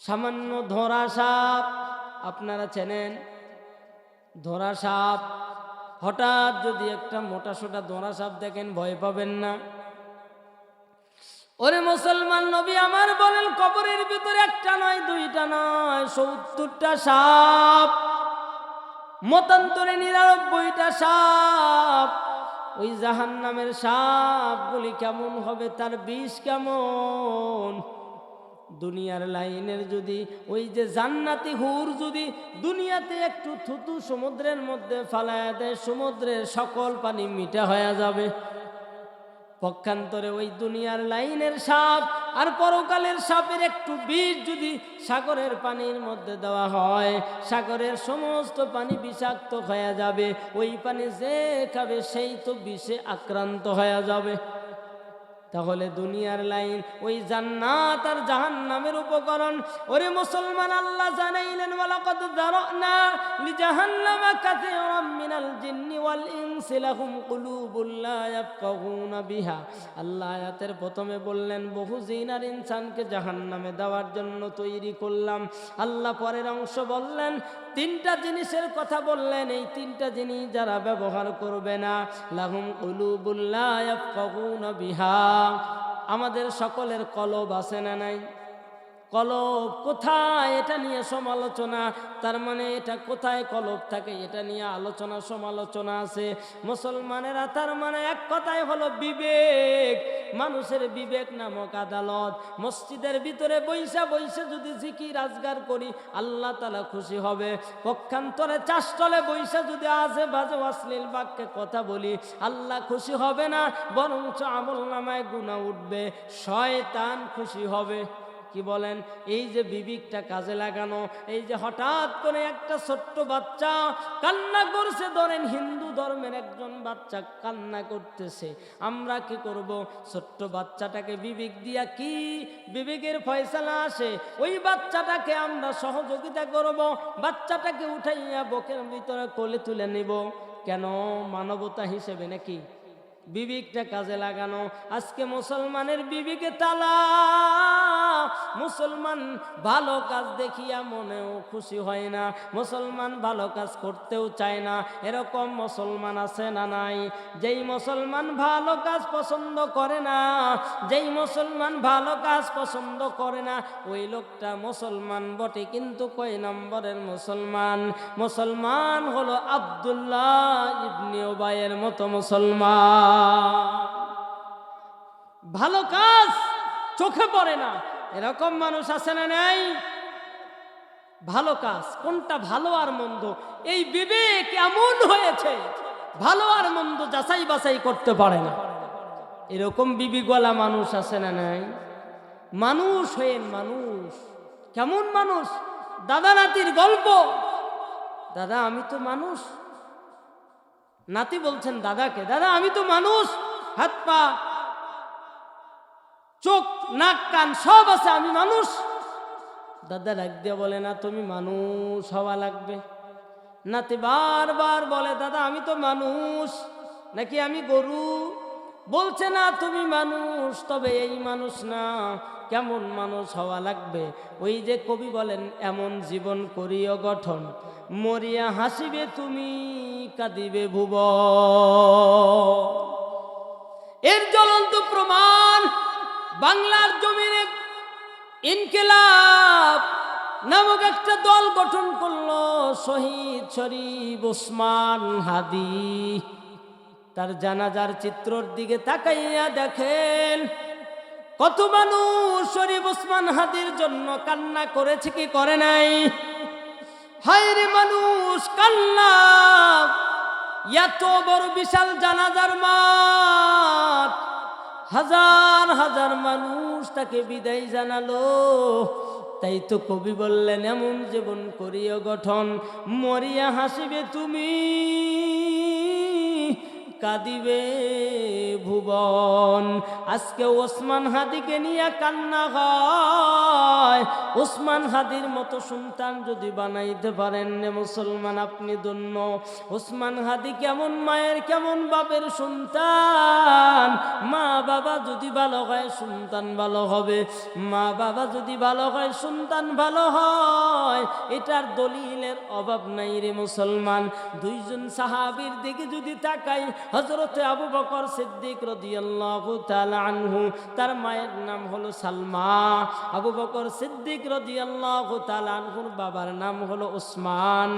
সামান্য ধরা সাপ, আপনারা চেনেন ধরা সাপ? হঠাৎ যদি একটা মোটা সোটা ধরা সাপ দেখেন ভয় পাবেন না? ওরে মুসলমান, নবী আমার বলেন কবরের ভিতরে একটা নয়, দুইটা নয়, ৭০টা সাপ, মতান্তরে ৯৯টা সাপ। ওই জাহান্নামের সাপগুলি কেমন হবে, তার বিষ কেমন? দুনিয়ার লাইনের যদি ওই যে জান্নাতি হুর যদি দুনিয়াতে একটু থুতু সমুদ্রের মধ্যে ফালায়া দেয়, সমুদ্রের সকল পানি মিঠা হয়ে যাবে। পক্ষান্তরে ওই দুনিয়ার লাইনের সাপ আর পরকালের সাপের একটু বিষ যদি সাগরের পানির মধ্যে দেওয়া হয়, সাগরের সমস্ত পানি বিষাক্ত হয়ে যাবে। ওই পানি যে খাবে সেই তো বিষে আক্রান্ত হয়ে যাবে। তাহলে দুনিয়ার লাইন ওই জান্নাত আর জাহান্নামের উপকরণ। ওরে মুসলমান, আল্লাহ জানাইলেন ওয়ালাকাদ যারানা লিজাহান্নামা কাসীরাম মিনাল জিন্নি ওয়াল ইনসি লাহুম কুলুবুল লা ইয়াফকাহুনা বিহা। আল্লাহ আয়াতের প্রথমে বললেন বহু জিন আর ইনসানকে জাহান্নামে দেওয়ার জন্য তৈরি করলাম। আল্লাহ পরের অংশ বললেন তিনটা জিনিসের কথা বললেন, এই তিনটা জিনিস যারা ব্যবহার করবে না, লাহুম কুলুবুল লা ইয়াফকাহুনা বিহা। আমাদের সকলের কলব আছে না নাই? কলব কোথায়, এটা নিয়ে সমালোচনা। তার মানে এটা কোথায় কলব থাকে, এটা নিয়ে আলোচনা সমালোচনা আছে। মুসলমানেরা তার মানে এক কথায় হলো বিবেক। মানুষের বিবেক নামক আদালত। মসজিদের ভিতরে বৈশা বৈশা যদি জিকির আজগার করি আল্লাহ তাআলা খুশি হবে। পক্ষান্তরে চাষতলে বৈশা যদি আজে বাজে অশ্লীল বাক্যে কথা বলি আল্লাহ খুশি হবে না, বরঞ্চ আমলনামায় গুনাহ উঠবে, শয়তান খুশি হবে। কি বলেন? এই যে বিবেকটা কাজে লাগানো, এই যে হঠাৎ করে একটা ছোট্ট বাচ্চা কান্না করছে, ধরেন হিন্দু ধর্মের একজন বাচ্চা কান্না করতেছে, আমরা কি করব? ছোট্ট বাচ্চাটাকে বিবেক দিয়া কি বিবেকের ফয়সালা আসে? ওই বাচ্চাটাকে আমরা সহযোগিতা করব, বাচ্চাটাকে উঠাইয়া বুকের ভিতরে কোলে তুলে নিব। কেন? মানবতা হিসেবে নাকি? বিবেকটা কাজে লাগানো। আজকে মুসলমানের বিবেকে তালা। মুসলমান ভালো কাজ দেখিয়া মনেও খুশি হয় না, মুসলমান ভালো কাজ করতেও চায় না। এরকম মুসলমান আছে না নাই? যেই মুসলমান ভালো কাজ পছন্দ করে না, যেই মুসলমান ভালো কাজ পছন্দ করে না, ওই লোকটা মুসলমান বটে, কিন্তু কয় নম্বরের মুসলমান? মুসলমান হলো আব্দুল্লাহ ইবনে উবাইয়ের মতো মুসলমান। ভালো কাজ চোখে পড়ে না, এরকম মানুষ আছে না নাই? ভালো কাজ কোনটা ভালো আর মন্দ, এই বিবেক এমন হয়েছে ভালো আর মন্দ যাচাই বাছাই করতে পারে না। এরকম বিবেকওয়ালা মানুষ আছে না নাই? মানুষ হয়ে মানুষ। কেমন মানুষ? দাদা নাতির গল্প। দাদা আমি তো মানুষ। নাতি বলছেন দাদাকে, দাদা আমি তো মানুষ, হাত পা চোখ নাক কান সব আছে, আমি মানুষ। দাদা ডাক দিয়ে বলে না, তুমি মানুষ হওয়া লাগবে। নাতি বারবার বলে দাদা আমি তো মানুষ, নাকি আমি গরু? বলছে না তুমি মানুষ, তবে এই মানুষ না, কেমন মানুষ হওয়া লাগবে? ওই যে কবি বলেন এমন জীবন করিও গঠন, মরিয়া হাসিবে তুমি কাঁদিবে ভুবন। এর জ্বলন্ত প্রমাণ বাংলার জমিনে ইনকিলাব নামক একটা দল গঠন করলো, শহীদ শরীফ ওসমান হাদি। তার জানাজার চিত্রর দিকে তাকাইয়া দেখেন কত মানুষ শরীফ ওসমান হাদির জন্য কান্না করেছে কি করে নাই? হায় রে মানুষ কান্না! এত বড় বিশাল জানাজার মাঠ, হাজার হাজার মানুষ তাকে বিদায় জানালো। তাই তো কবি বললেন এমন জীবন করিও গঠন, মরিয়া হাসিবে তুমি কাঁদিবে ভুবন। আজকে ওসমান হাদিকে নিয়ে কান্না হয়। ওসমান হাদির মতো সন্তান যদি বানাইতে পারেন রে মুসলমান, আপনি ধন্য। ওসমান হাদি কেমন মায়ের কেমন বাপের সন্তান। মা বাবা যদি ভালো হয় সন্তান ভালো হবে, মা বাবা যদি ভালো হয় সন্তান ভালো হয়, এটার দলিলের অভাব নাই রে মুসলমান। দুইজন সাহাবীর দিকে যদি তাকাই, হযরতে আবু বকর সিদ্দিক রাদিয়াল্লাহু তাআলা আনহু, তার মায়ের নাম হলো সালমা। আবু বকর সিদ্দিক রাদিয়াল্লাহু তাআলা আনহুর বাবার নাম হলো উসমান।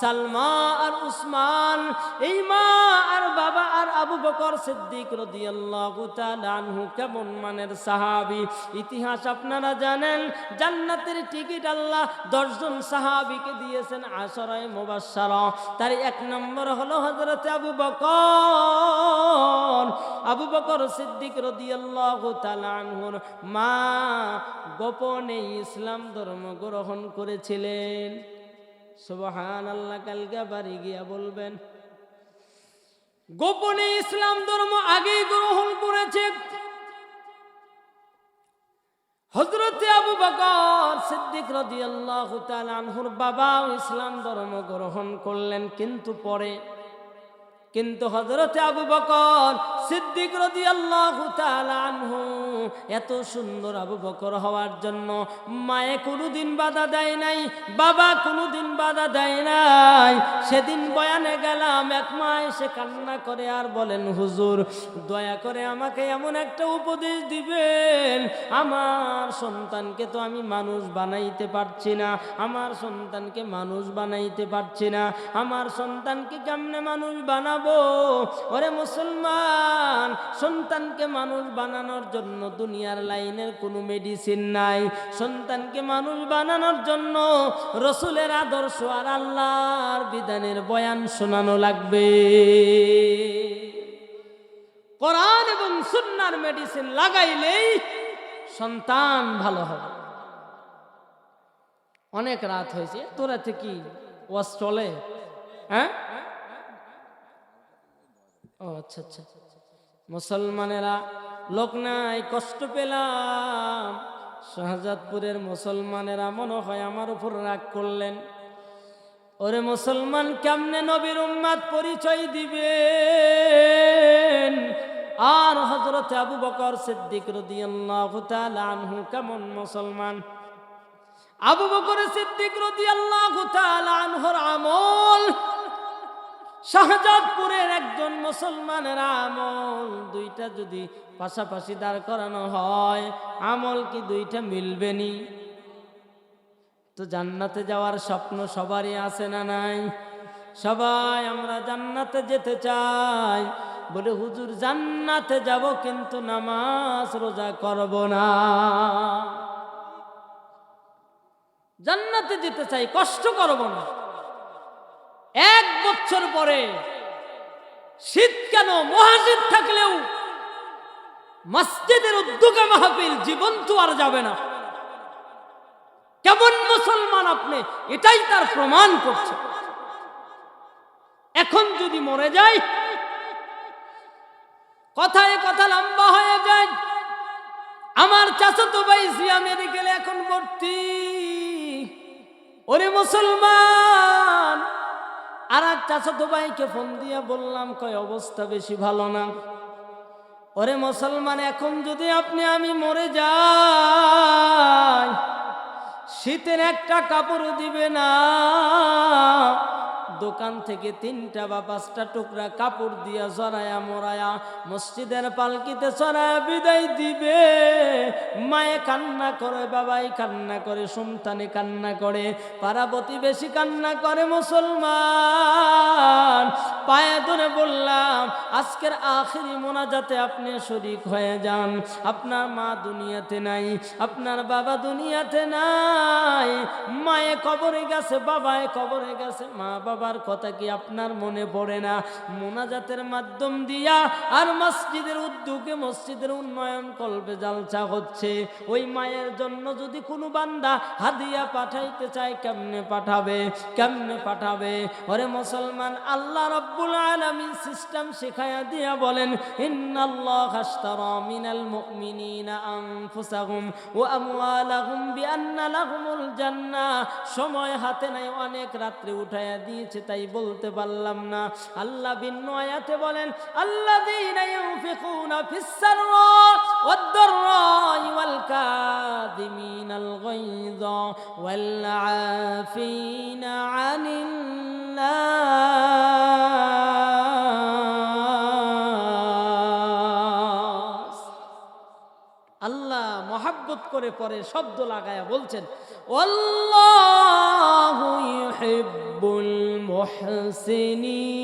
সালমা আর উসমান, এই মা আর বাবা আর আবু বকর সিদ্দিক রাদিয়াল্লাহু তাআলা আনহু কেমন মানের সাহাবী। ইতিহাস আপনারা জানেন, জান্নাতের টিকিট আল্লাহ 10 জন সাহাবীকে দিয়েছেন, আশরায়ে মুবাশশারা। তার 1 নম্বর হলো হযরতে আবু বকর। আবু বকর সিদ্দিক রাদিয়াল্লাহু তাআলা আনহুর মা গোপনে ইসলাম ধর্ম গ্রহণ করেছিলেন। সুবহানাল্লাহ, কালকে বাড়ি গিয়া বলবেন। গোপনে ইসলাম ধর্ম আগেই গ্রহণ করেছে। হযরতে আবু বকর সিদ্দিক রাদিয়াল্লাহু তাআলা আনহুর বাবাও ইসলাম ধর্ম গ্রহণ করলেন, কিন্তু হযরতে আবু বকর সিদ্দিক রাদিয়াল্লাহু তাআলা আনহু এত সুন্দর আবু বকর হওয়ার জন্য মায়ে কোনোদিন বাধা দেয় নাই, বাবা কোনোদিন বাধা দেয় নাই। সেদিন বয়ানে গেলাম, এক মা এসে কান্না করে আর বলেন, হুজুর দয়া করে আমাকে এমন একটা উপদেশ দিবেন, আমার সন্তানকে তো আমি মানুষ বানাইতে পারছি না, আমার সন্তানকে মানুষ বানাইতে পারছি না, আমার সন্তানকে কেমনে মানুষ বানাবো? ওরে মুসলমান, সন্তানকে মানুষ বানানোর জন্য দুনিয়ার লাইনের কোনো মেডিসিন নাই। সন্তানকে মানুষ বানানোর জন্য রসুলের আদর্শ আর আল্লাহর বিধানের বয়ান শোনানো লাগবে। কোরআন এবং সুন্নাহর মেডিসিন লাগাইলেই সন্তান ভালো হবে। অনেক রাত হয়েছে, তোরা কি ওয়াজ চলে? হ্যাঁ, ও আচ্ছা আচ্ছা। মুসলমানেরা লোক নাই, কষ্ট পেলাম। শাহজাদপুরের মুসলমানেরা মনে হয় আমার উপর রাগ করলেন। ওরে মুসলমান, কেমনে নবীর উম্মত পরিচয় দিবেন? আর হযরতে আবু বকর সিদ্দিক রাদিয়াল্লাহু তাআলা আনহু কেমন মুসলমান? আবু বকর সিদ্দিক রাদিয়াল্লাহু তাআলা আনহুর আমল, শাহজাদপুরের একজন মুসলমানের আমল, দুইটা যদি পাশাপাশি দাঁড় করানো হয়, আমল কি দুইটা মিলবে নি? তো জান্নাতে যাওয়ার স্বপ্ন সবারই আছে না নাই? সবাই আমরা জান্নাতে যেতে চাই। বলে হুজুর জান্নাতে যাব কিন্তু নামাজ রোজা করব না। জান্নাতে যেতে চাই, কষ্ট করব না। 1 বছর পরে শীত কেন, মহাশীত থাকলেও মসজিদের উদ্যোগে মাহফিল জীবন্ত আর যাবে না। কেমন মুসলমান আপনি, এটাই তার প্রমাণ করছে। এখন যদি মরে যায়, কথায় কথা লম্বা হয়ে যায়। আমার চাচাতো ভাই জিয়া মেডিকেলে এখন ভর্তি। ওরে মুসলমান, আর এক চাচাতো ভাইকে ফোন দিয়া বললাম, কয় অবস্থা বেশি ভালো না। ওরে মুসলমান, এখন যদি আপনি আমি মরে যাই, শীতের একটা কাপড় দিবে না, দোকান থেকে 3টা বা 5টা টুকরা কাপড় দিয়া জড়ায়া মোড়ায়া মসজিদের পালকিতে চড়ায়া বিদায় দিবে। মায়ে কান্না করে, বাবাই কান্না করে, সন্তানে কান্না করে, পাড়া প্রতিবেশী কান্না করে। মুসলমান, পায়ে ধরে বললাম, আজকের আখিরি মোনাজাতে আপনি শরীক হয়ে যান। আপনার মা দুনিয়াতে নাই, আপনার বাবা দুনিয়াতে নাই, মায়ে কবরে গেছে, বাবায় কবরে গেছে, মা বাবা বাবার কথা কি আপনার মনে পড়ে না? মোনাজাতের মাধ্যম দিয়া আর মসজিদের উদ্যোগে মসজিদের উন্নয়ন কল্পে জালসা হচ্ছে। ওই মায়ের জন্য যদি কোনো বান্দা হাদিয়া পাঠাইতে চায় কেমনে পাঠাবে? কেমনে পাঠাবে? ওরে মুসলমান, আল্লাহ রাব্বুল আলামিন সিস্টেম শিখায়া দিয়া বলেন, ইন্নাল্লাহা আশতারা মিনাল মুমিনিনা আনফুসাহুম ওয়া আমওয়ালাহুম বিআন্না লাহুমুল জান্নাহ। সময় হাতে নাই, অনেক রাত্রে উঠায়া দিয়েছে তাই বলতে পারলাম না। আল্লাহ ভিন্ন আয়াতে বলেন, আল্লাযীনা ইউনফিকুনা ফিস সাররা ওয়াদ দাররা ওয়াল কাযিমিনাল গায়যা ওয়াল আফিনা আনিন নাস। আল্লাহ মহাব্বত করে পরে শব্দ লাগায়া বলছেন, আল্লাহু ইউহিব্বুল মুহসিনিন।